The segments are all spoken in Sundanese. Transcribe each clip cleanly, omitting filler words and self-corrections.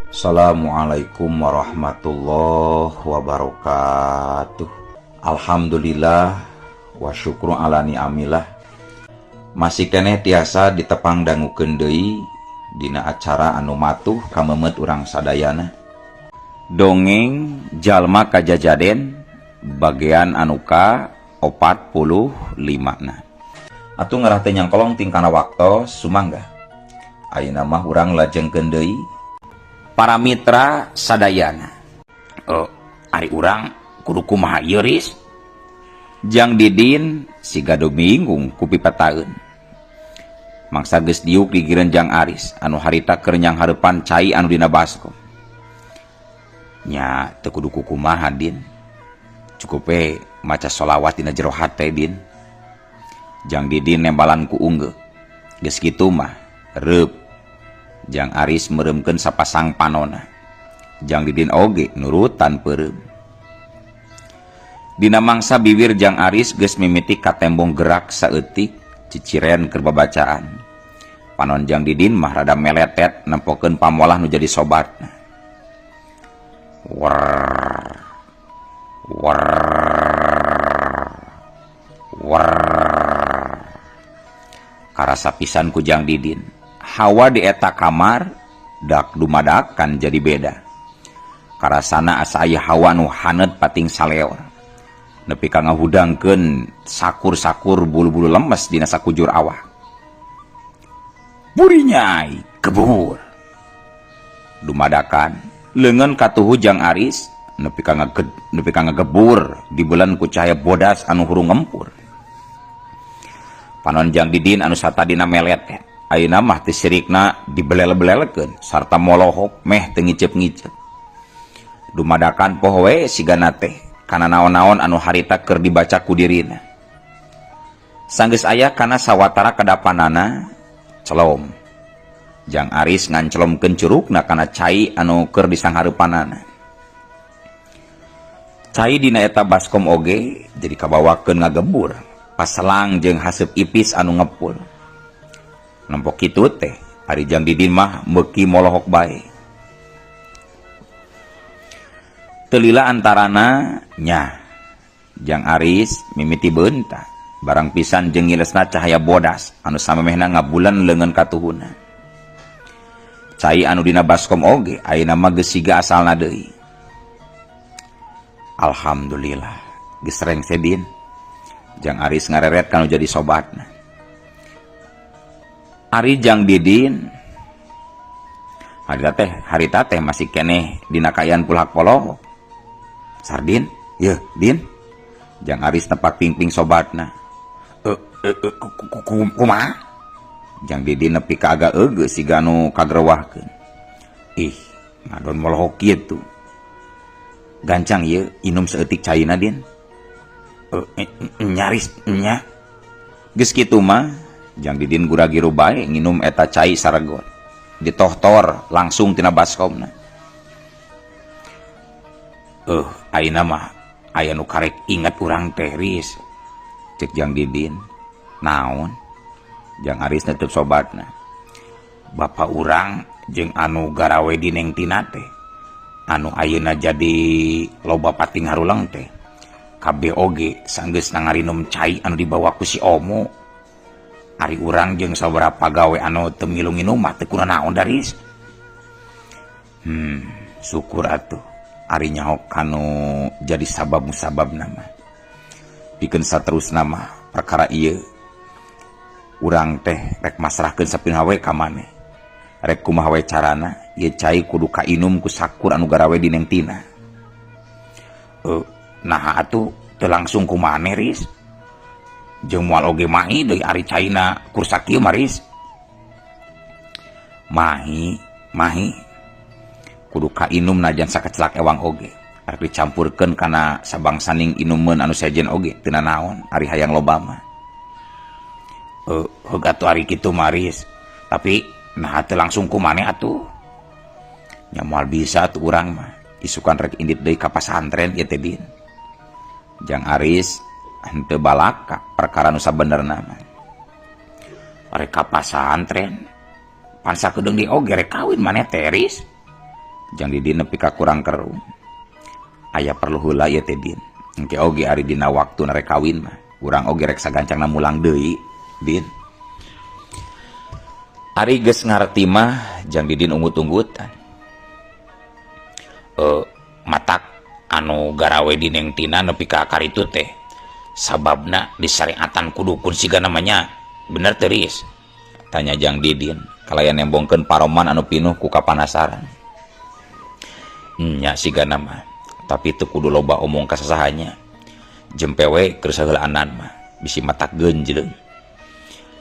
Assalamualaikum warahmatullahi wabarakatuh. Alhamdulillah wa syukru ala ni'amillah. Masih keneh tiasa ditepang dangukeun deui dina acara anu matuh kamemet urang sadayana. Dongeng jalma kajajaden bagian anu ka 45 na. Atuh ngarah teh nyangkolong tingkana waktos sumangga. Ayeuna mah urang lajengkeun deui para mitra sadayana. Ari urang kudu kumaha ieu ris? Jang Didin siga bingung ku pipataeun. Mangsa geus diuk digireun Jang Aris anu harita keur nyang hareupan cai anu dina baskom. Nya teu kudu kumaha Din. Cukup we maca sholawat dina jero hate Din. Jang Didin nembalan ku unggeuh. Geus kitu mah reup Jang Aris meremkeun sapasang panona. Jang Didin oge nurutan peureum. Dina mangsa bibir Jang Aris geus mimiti ka tembong gerak saeutik ciciren keur babacaan. Panon Jang Didin mah rada meletet nempokeun pamolah nu jadi sobatna. War war war. Karasa pisan ku Jang Didin. Hawa di eta kamar dak dumadakan jadi beda. Karasana asa aya hawa nu hanet pating saleor. Nepi ka ngahudangkeun sakur-sakur bulu-bulu lemes dina sakujur awak. Buri Nyai kebur. Dumadakan leungeun katuhu Jang Aris nepi ka ngagebur di bulan ku cahaya bodas anu hurung ngempur. Panon Jang Didin anu satadina meletet. Ayeuna mah teh sirikna dibelel-belelkeun sarta molohop meh teu ngicep-ngicep. Dumadakan poho we sigana teh kana naon-naon anu harita keur dibaca ku dirina. Sanggeus aya kana sawatara kadapanana celom. Jang Aris ngancelomkeun curugna kana cai anu keur disanghareupanana. Cai dina eta baskom oge jadi kabawakeun ngagebur paselang jeung haseup ipis anu ngepul. Nempok kitu teh ari Jang Didin mah beuki molohok bae. Teu lila antarana nya Jang Aris mimiti beunta barang pisan jeung ngilesna cahaya bodas anu samemehna ngabulan leungeun katuhuna. Cai anu dina baskom oge ayeuna mah geus siga asalna deui. Alhamdulillah geus rengse Din. Jang Aris ngareret kanu jadi sobatna. Ari Jang Didin harita teh masih keneh dina kaayaan pulhak polohok. Sardin, yeuh Din. Jang Aris nepak pingping sobatna. Kumaha? Jang Didin nepi ka agak eueuh siga nu kagrewahkeun. Ih, ngadon molohok kitu. Gancang ieu inum saeutik caina Din. Nyaris nya. Geus kitu mah Jang Didin gura-giru bae nginum eta cai saragon. Ditohtor langsung tina baskomna. Ayeuna mah aya nu karek inget urang teh ris. Cek Jang Didin. Naon? Jang Aris neuteuk sobatna. Bapa urang jeung anu garawe di Neng Tina teh. Anu ayeuna jadi loba pating harulang teh. Kabeh oge sanggeus nangarinum cai anu dibawa ku si Omo. Ari urang jeung saberapa gawe anu teu milu nginum mah teu kuna naon daris. Syukur atuh ari nyaho kanu jadi sabab musababna mah. Pikeun saterusna mah perkara ieu urang teh rek masrahkeun sapinaha we ka maneh. Rek kumaha we carana ieu cai kudu kainum ku sakur anu garawe di Neng Tina. Nah atuh teu langsung ku maneh ris. Jeung moal oge mahi deui ari caina kursa kieu maris. Mahi kudu kainum najan sakecelak ewang oge. Arep dicampurkeun kana sabangsaning inumeun anu sejen oge teu naon ari hayang loba mah. Heug atuh ari kitu maris. Tapi nah teu langsung ku maneh atuh. Nya moal bisa atuh urang mah isukan rek indit deui ka pasantren ieu teh Din. Jang Aris henteu balaka perkara nu sabenerna mah. Rek ka pasantren pan sakedeung di oge rek kawin maneh teh ris. Jang Didin nepi ka kurang kerung. Aya perlu heula ieu teh Din. Engke oge ari dina waktu rek kawin mah. Urang oge rek sagancangna mulang deui, Din. Ari geus ngarti mah Jang Didin ungut-unggutan. Matak anu garawe di Neng Tina nepi ka karitu teh sababna disyariatan kudukun siga namanya bener teuris, tanya Jang Didin kalayan nembongkeun paroman anu pinuh ku kapanasaran. Nya siga nama tapi teu kudu loba omong ka sasahanya, jempewe keur saheulaanan mah bisi matak genjleung.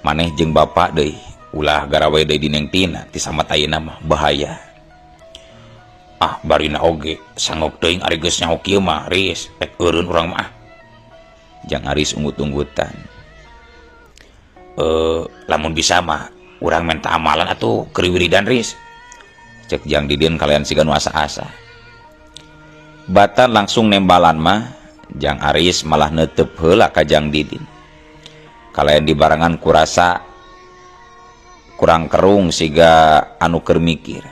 Maneh jeung bapa deui ulah garawe deui di Neng Tina ti samat ayeuna mah bahaya. Barina oge sangok teuing ari geus nyaho kieu mah Riz pek eureun urang mah. Jang Aris ungut-unggutan. Lamun bisa mah urang minta amalan atuh keur wiridan Riz, cek Jang Didin kalian siga nu asa-asa. Batan langsung nembalan mah Jang Aris malah neuteup heula ka Jang Didin. Kalian dibarengan kurasa kurang kerung siga anu keur mikir.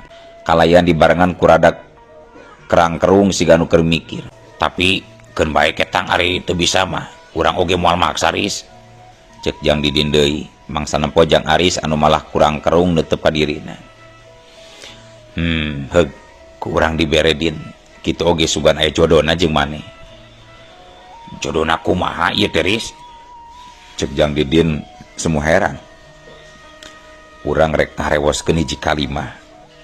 Kalayan dibarengan kuradak kerang kerung siga anu keur mikir. Tapi keun bae ketang ari teu bisa mah urang oge moal maksa Riz, cek Jang Didin deui. Mangsa nempo Jang Aris anu malah kurang kerung neuteup ka dirina. Heug ku urang dibere Din, kitu oge sugan aya jodona jeung maneh. Jodona kumaha ieu teh Riz, cek Jang Didin semu heran. Urang rek ngarewoskeun hiji kalimah,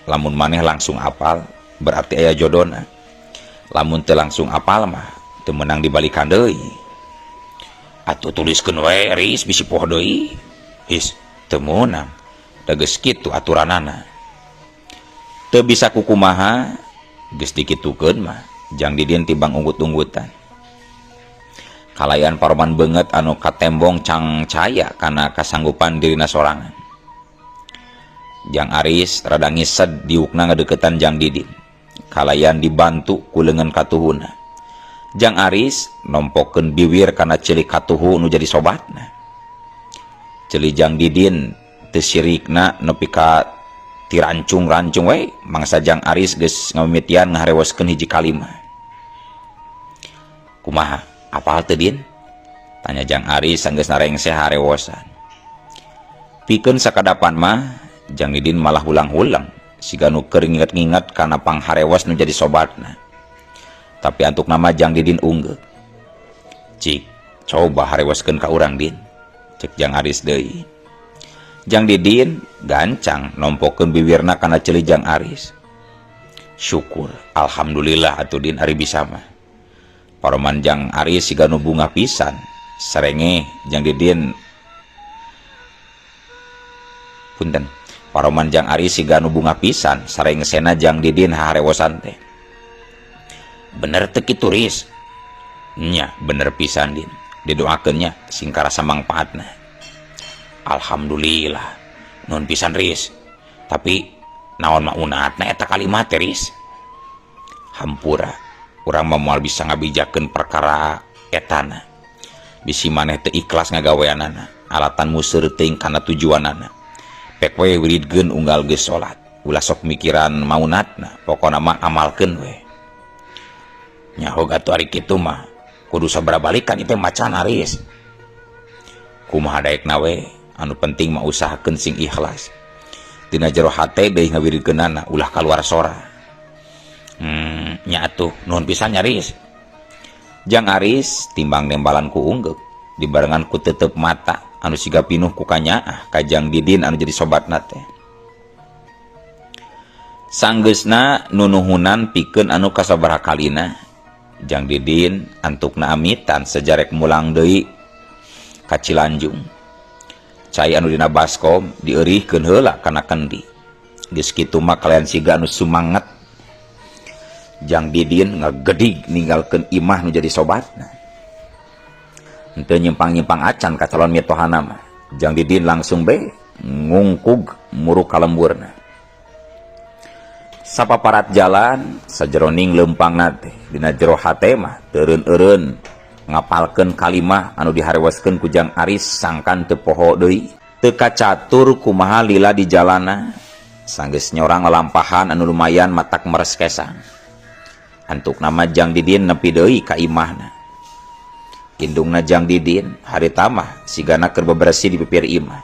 lamun maneh langsung apal berarti aya jodona. Lamun teu langsung apal mah teu meunang dibalikan deui. Atuh tuliskeun wae Riz bisi poho deui. His teu meunang. Da geus kitu aturanana. Teu bisa kukumaha geus dikitukeun mah Jang Didin tibang unggut-unggutan. Kalayan paroman beungeut anu katembong cang caya kana kasanggupan dirina sorangan. Jang Aris rada ngised diukna ngadeukeutan Jang Didin. Kalayan dibantu ku leungeun katuhuna. Jang Aris nompokeun biwir kana ceulik katuhu nu jadi sobatna. Ceuli Jang Didin teu sirikna nepi ka tirancung-rancung we mangsa Jang Aris geus ngamimitian ngaharewoskeun hiji kalimah. Kumaha? Apal teu Din? Tanya Jang Aris sanggeus narengse harewosan. Pikeun sakadapan mah Jang Didin malah ulang-ulang siga nu keur nginget-nginget kana pangharewos nu jadi sobatna. Tapi antuk nama Jang Didin unggeuh. Cik, coba harewoskeun ka urang Din, cek Jang Aris deui. Jang Didin gancang nompokeun bibirna kana ceuli Jang Aris. Syukur, alhamdulillah atuh Din ari bisa mah. Paroman Jang Aris siga nu bunga pisan, sarenge Jang Didin punten. Paroman Jang Aris siga nu bunga pisan sareng sena Jang Didin harewosan teh. Bener teu kitu Riz? Nya bener pisan Din, didoakeunnya sing karasa mangpaatna. Alhamdulillah nun pisan Riz. Tapi naon mah unaatna eta kalimat teh Riz? Hampura urang mah moal bisa ngabijakeun perkara etana. Bisi maneh teu ikhlas ngagaweanana, alatan museur teuing kana tujuanana. Pek we wiridkeun unggal geus salat, ulah sok mikiran maunatna, pokona mah amalkeun we. Nyaho atuh ari kitu mah kudu sabaraha balikan ieu teh macan Riz. Kumaha daekna we, anu penting mah usahakeun sing ikhlas. Dina jero hate deui ngawiridkeunana ulah kaluar sora. Nya atuh nuhun pisan nya Riz. Jang Aris timbang nembalan ku unggeuh dibarengan ku tetep mata anu siga pinuh ku kanyaah ka Jang Didin anu jadi sobatna teh. Sanggeusna nunuhunan pikeun anu kasabaraha kalina Jang Didin antukna amitan sajarek mulang deui ka Cilanjung. Cai anu dina baskom dieurihkeun heula kana kendi. Geus kitu mah kalian siga anu sumanget Jang Didin ngagedig ninggalkeun imah nu jadi sobatna. Henteu nyimpang-nyimpang acan ka calon mitohana mah Jang Didin langsung be ngungkug muruk kalemburna. Sapaparat jalan sajeroning leumpangna teh dina jero hate mah teureun-eureun ngapalkeun kalimah anu diharewoskeun ku Jang Aris sangkan teu poho deui, teu kacatur kumaha lila di jalana sanggeusnya orang lalampahan anu lumayan matak meres kesang. Antuk nama Jang Didin nepi deui ka imahna. Indungna Jang Didin harita mah sigana keur bebersih di pipir imah.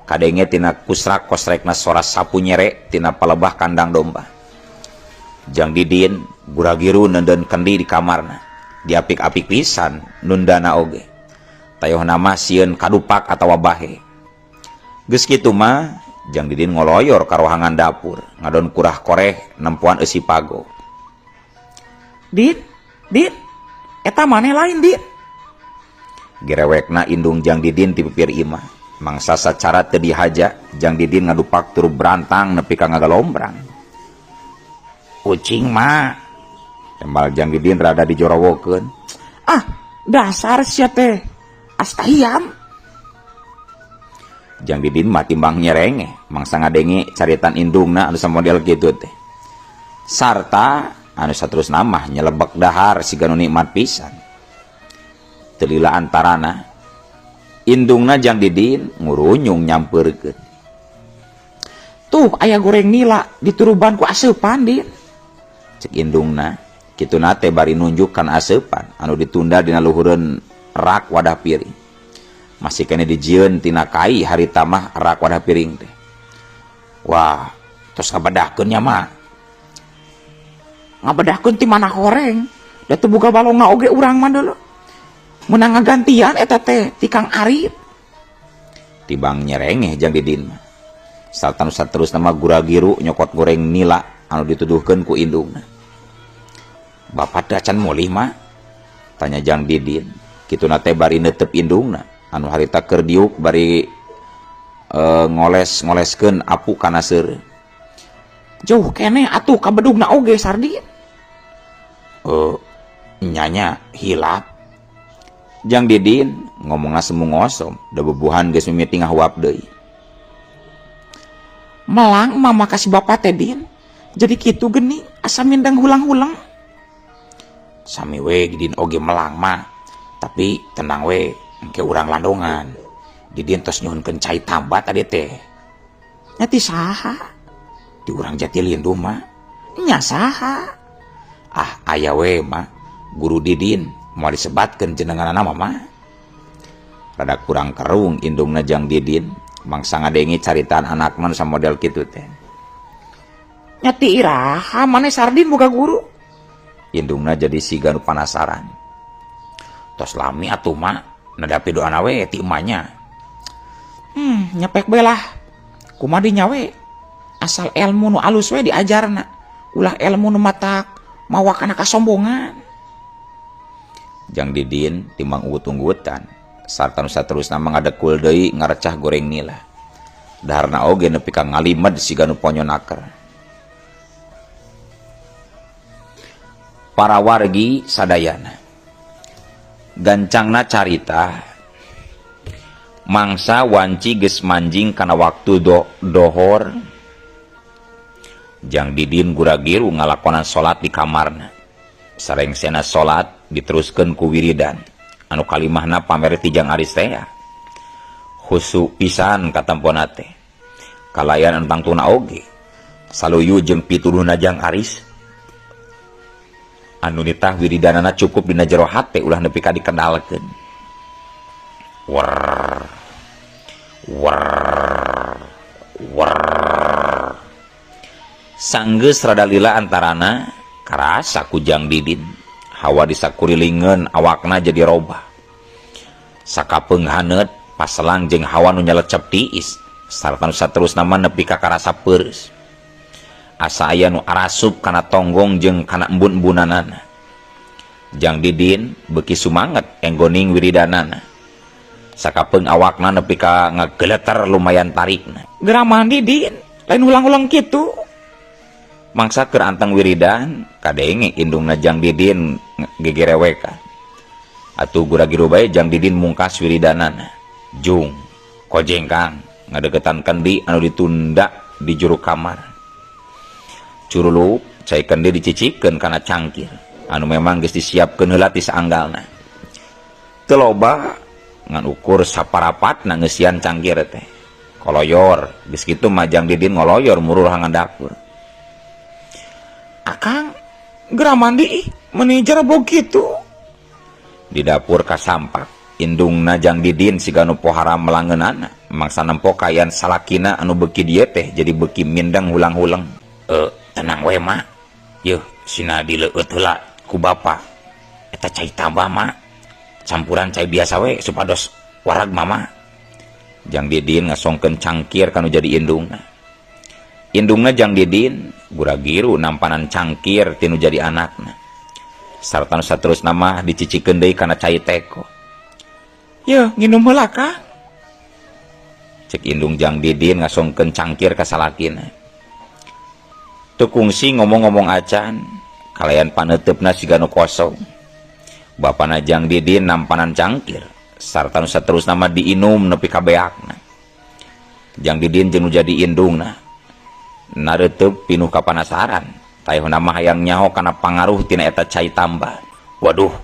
Kadenge tina kusrak kosrekna sora sapu nyere tina palebah kandang domba. Jang Didin gura-giru nenden kendi di kamarna. Diapik-apik pisan nundana oge. Tayohna mah sieun kadupak atawa bahe. Geus kitu mah Jang Didin ngoloyor ka rohangan dapur, ngadon kurah koreh nempuan eusi pago. Din, eta maneh lain, Din. Gerewekna indung Jang Didin ti pipir imah. Mangsa sacara teu dihaja, Jang Didin ngadupak turu berantang nepi ka ngagalombrang. Kucing mah, tembal Jang Didin rada dijorowokeun. Ah, dasar sia teh. Astayam. Jang Didin mah timbang nyerenge, mangsa ngadenge caritan indungna anu samodel kitu teh. Sarta anu saterusna mah nyelebek dahar siga nu nikmat pisan. Teu lila antarana indungna Jang Didin ngurunyung nyampeurkeun. Tuh aya goreng nila dituruban ku aseupan, Din. Cek indungna, kituna teh bari nunjukkan aseupan anu ditunda dina luhureun rak wadah piring. Masih kene dijieun tina kai harita mah rak wadah piring teh. Wah, tos ngabedahkeun nya mah. Ngabedahkeun ti mana horeng. Da teu boga balongna oge urang mah deuleu. Meunang ngagantian eta teh ti Kang Arif. Tibang nyerengeh Jang Didin mah. Sarta nu saterusna mah gura-giru nyokot goreng nila anu dituduhkeun ku indungna. Bapak teh acan mulih mah? Tanya Jang Didin. Kituna teh bari neuteup indungna. Anu harita keur diuk bari ngoles-ngoleskeun apu kana seureun. Jauh kene atuh ka bedugna oge Sardin. Nyanya hilap. Jang Didin ngomongna semu ngosom, da bebuhan geus mimiti ngahuap deui. Melang mama kasih bapak teh, Din. Jadi kitu geuning asa mindang hulang-hulang. Sami we Didin oge melang mah. Tapi tenang we. Engke urang landongan Didin tos nyuhunkeun cai tambat ade teh. Nya ti saha? Di urang Jatilindu mah. Nya saha? Ah aya we mah guru Didin moal disebatkeun jenenganna mah. Rada kurang kerung indungna Jang Didin mangsa ngadengi caritaan anakna sa model kitu teh. Nya ti iraha maneh Sardin boga guru? Indungna jadi siga nu panasaran. Tos lami atuh mah nadapi doana we ti emanya. Nyepek belah. Kumaha dinya we? Asal ilmu nu alus we diajarna. Ulah ilmu nu matak mawa kana kasombongan. Jang Didin timbang ugut-unggutan. Sarta nu saterusna mangadekul deui ngarecah goreng nila. Daharna oge nepi ka ngalimed siga nu ponyonaker. Para wargi sadayana. Gancangna carita mangsa wanci geus manjing kana waktu dohor. Jang Didin gura-giru ngalakonan salat di kamarna. Sarengsena salat diteruskeun ku wiridan anu kalimahna pamere ti Jang Aris teh. Khusu pisan katampona teh. Kalayan anu tangtuna oge saluyu jeung pituduhna Jang Aris. Anu nitah wiridanana cukup dina jero hate ulah nepi ka dikendalkeun. Wer. Sanggeus rada lila antarana karasa ku Jang Didin. Hawa disakurilingeun awakna jadi robah. Sakapeung haneut paselang jeung hawa nu nyalecep tiis sarta nu saterusna mah nepi ka karasa peureus. Asa aya nu arasup kana tonggong jeung kana embun-embunanana. Jang Didin beuki sumanget enggoning wiridanana. Sakapeung awakna nepi ka ngageleter lumayan tarikna. Geraman Didin, lain ulang-ulang kitu. Mangsa keur anteng wiridan, kadenge indungna Jang Didin gegerewekan. Atuh gura-giru bae Jang Didin mungkas wiridanana. Jung, kojengkang ngadegetan kendi anu ditunda di juru kamar. Curulup cai kendi dicicikeun kana cangkir anu memang geus disiapkeun heula ti saanggalna. Teu loba ngan ukur saparapatna ngeusian cangkir teh. koloyor geus kitu mah Jang Didin ngoloyor muruh hangan dapur. Akang geura mandi meuni jarablog kitu. Di dapur kasampak indungna Jang Didin siga nu pohara melangeunana mangsa nempo kayan salakina anu beuki dieu teh jadi beuki mindeng hulang-hulang. Tenang we mak, yeuh sina dileueut heula ku bapa eta cai tambah mak, campuran cai biasa we supados warag mama. Jang Didin ngasongkeun cangkir kanu jadi indungna. Indungna Jang Didin gura-giru nampanan cangkir tinu jadi anakna. Sarta nu saterusna mah dicicikeun deui kana cai teko. Yeuh nginum heula Kang. Cek indung Jang Didin ngasongkeun cangkir ka salakina. Teu kungsi ngomong-ngomong acan, kalayan paneutupna siga nu kosong. Bapana Jang Didin nampanan cangkir, sarta nu saterusna mah diinum nepi ka beakna. Jang Didin jeung nu jadi indungna nareuteub pinuh kapanasaran, tayehna mah hayang nyaho kana pangaruh tina eta cai tambah. Waduh,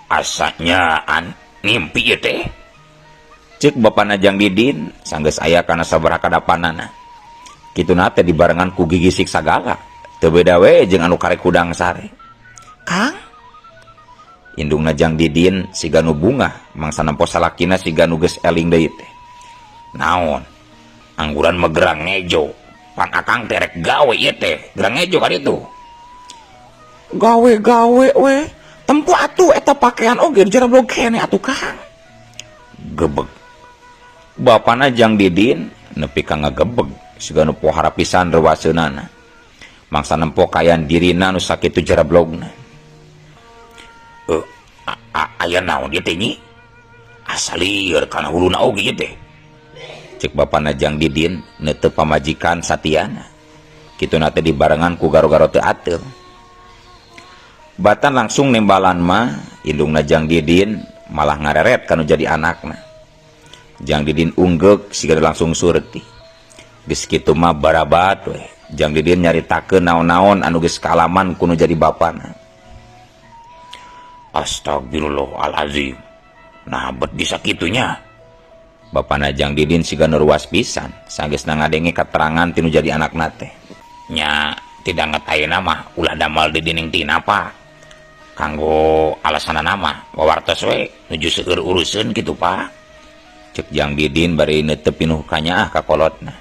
asanya ngimpi ieu teh. Ceuk bapana Jang Didin sanggeus aya kana sabaraha kadapanana. Kituna teh dibarengan ku gigisik sagala, teu beda we jeung anu karek hudang sare. Kang, indungna Jang Didin siga nu bungah mangsa nempo salakina siga nu geus eling deui teh. Naon? Angguran mah gerang ngejo. Pan akang terek gawe ieu teh, gerang ngejo ka ditu. Gawe-gawe we, tempo atuh eta pakaian oge jarablog kene atuh Kang. Gebeg. Bapana Jang Didin nepi ka ngagebeg siga nu pohara pisan reuaseunana. Mangsa nempo kayan dirina nu sakitu jarablogna. Aya naon ieu teh nyi? Asa lieur kana huluna oge ieu teh. Cek bapana Jang Didin neuteub pamajikan satiana. Kituna teh dibarengan ku garo-garo teu ateul. Batan langsung nembalan mah indungna Jang Didin malah ngareret kanu jadi anakna. Jang Didin unggek siga langsung surti. Geus kitu mah barabat we. Jang Didin nyaritakeun naon-naon anu geus kaalaman kuno jadi bapana. Astagfirullahalazim. Nah bet bisa kitunya. Bapana Jang Didin siga ruas pisan sageusna ngadenge keterangan tinu jadi anakna teh. Nya tidak ngetayeuna mah ulah damal di dinding tina Pak. Kanggo alasanana mah wawartos we nuju seueur uruseun kitu Pak. Cek Jang Didin bari neuteub pinuh kanyaah ka kolotna.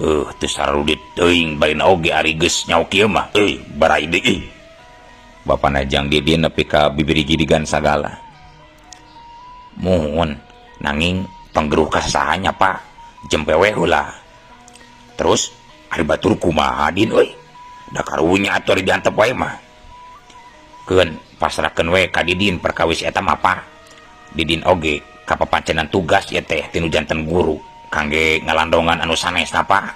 Teu sarudit teuing bari oge ari geus nyaho kieu mah barai deui. Bapana Jang Didin nepi ka bibiri gidigan sagala. Muhun nanging panggeruh ka sahanya Pak, jempewe heula. Terus ari batur kumaha Din euy? Da karunya atuh ari diantep wae mah. Keun pasrahkeun we ka Didin perkawis eta mah Pak. Didin oge kapapancenan tugas ya teh tinu janten guru kangge ngalandongan anu sanesna Pak.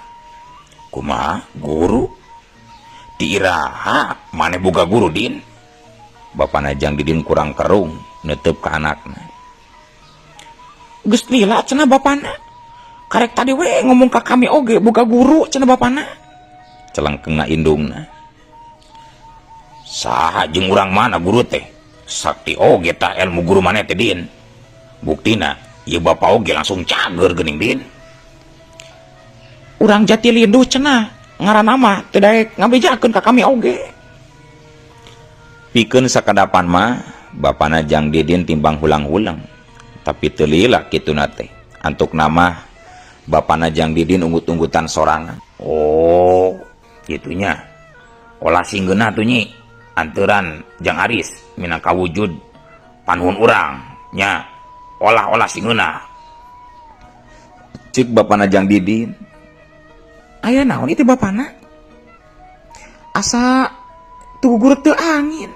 Kumaha guru? Diiraha maneh boga guru Din. Bapana Jang Didin kurang kerung neuteub ka anakna. Geus lila cenah bapana. Karek tadi we ngomong ka kami oge boga guru cenah bapana. Celengkeungna indungna. Saha jeung urang mana guru teh? Sakti oge tah ilmu guru maneh teh Din. Buktina ieu bapa oge langsung cager geuning Din. Urang Jatilindu cenah ngaranna mah teu daek ngabejakeun ka kami oge. Pikeun sakadapan mah bapana Jang Didin timbang hulang-hulang. Tapi teu lila kituna teh. Antuk nama bapana Jang Didin unggut-unggutan sorangan. Oh, gitunya. Olah singgeuna tuh nyi. Anteuran Jang Aris minangka wujud panuhun urang nya olah-olah singgeuna. Cik bapana Jang Didin. Aya naon itu bapana? Asa tugugur teu angin.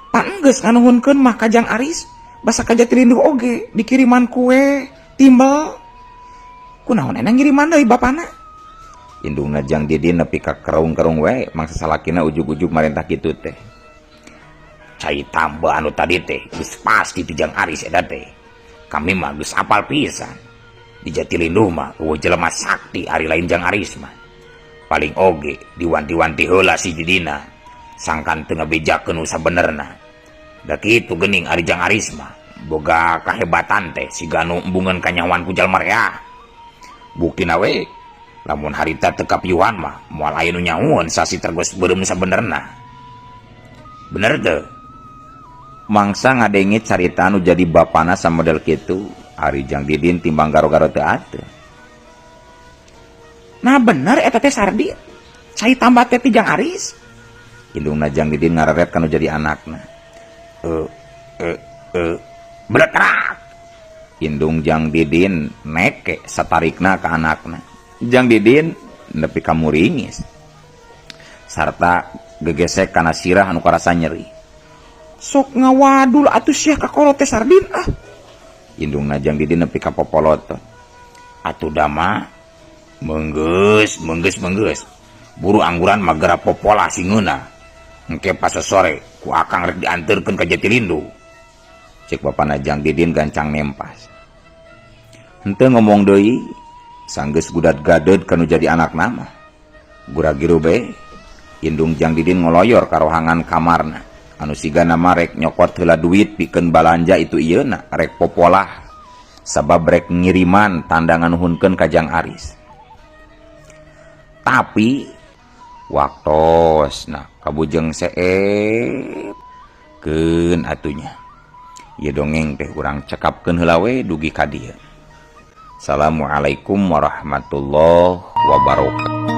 Pan geus nganuhunkeun mah ka Jang Aris. Basa ka Jatilindu oge dikiriman kue timbal. Kunaon enang ngiriman deui bapana? Indungna Jang Didin nepi ka kerung-kerung we mangsa salakina ujug-ujug marentah kitu teh. Cai tambah anu tadi teh geus pasti ti Jang Aris eta teh. Kami mah geus apal pisan. Di Jatilindu mah eueuh jelema sakti ari lain Jang Aris mah. Paling oge diwanti-wanti heula si Didina sangkan teu ngabejakeun nu sabenerna. Da kitu geuning ari Jang Aris mah boga kahebatan teh siga nu embungeun kanyawan ku jalma rea. bukti nawe lamun harita tekap yuan mah moal aya nu nyaun sasi tergos beureum sabenerna. Bener teu? Mangsa ngadengit carita anu jadi bapana samodel kitu, ari Jang Didin timbang garo-garo teu ateu. Nah bener eta teh Sardin. Cai tambah teh ti Jang Aris. Indungna Jang Didin ngareret kanu jadi anakna. Bener terak. Indung Jang Didin neke satarikna ka anakna. Jang Didin nepi ka muringis. Sarta gegesek kana sirah anu karasa nyeri. Sok ngawadul atuh sia ka kolot teh Sardin ah. Indungna Jang Didin nepi ka popolotot. Atuh dama menggeus. Buru angguran magera popola singeuna. Engke pas sore ku akang rek dianterkeun ka Jatilindu. Cek bapana Jang Didin gancang nempas. Henteu ngomong deui, sanggeus gudat gadeuh kanu jadi anak nama. Gura-giru be, indung Jang Didin ngoloyor ka rohangan kamarna. Anu sigana mah rek nyokot heula duit pikeun balanja itu ieuna rek popolah. Sabab rek ngiriman tandangan nuhunkeun ka Jang Aris. Tapi waktosna kabujeng seep keun atunya. Ieu dongeng teh urang cekapkeun heula we dugi ka dieu. Assalamualaikum warahmatullahi wabarakatuh.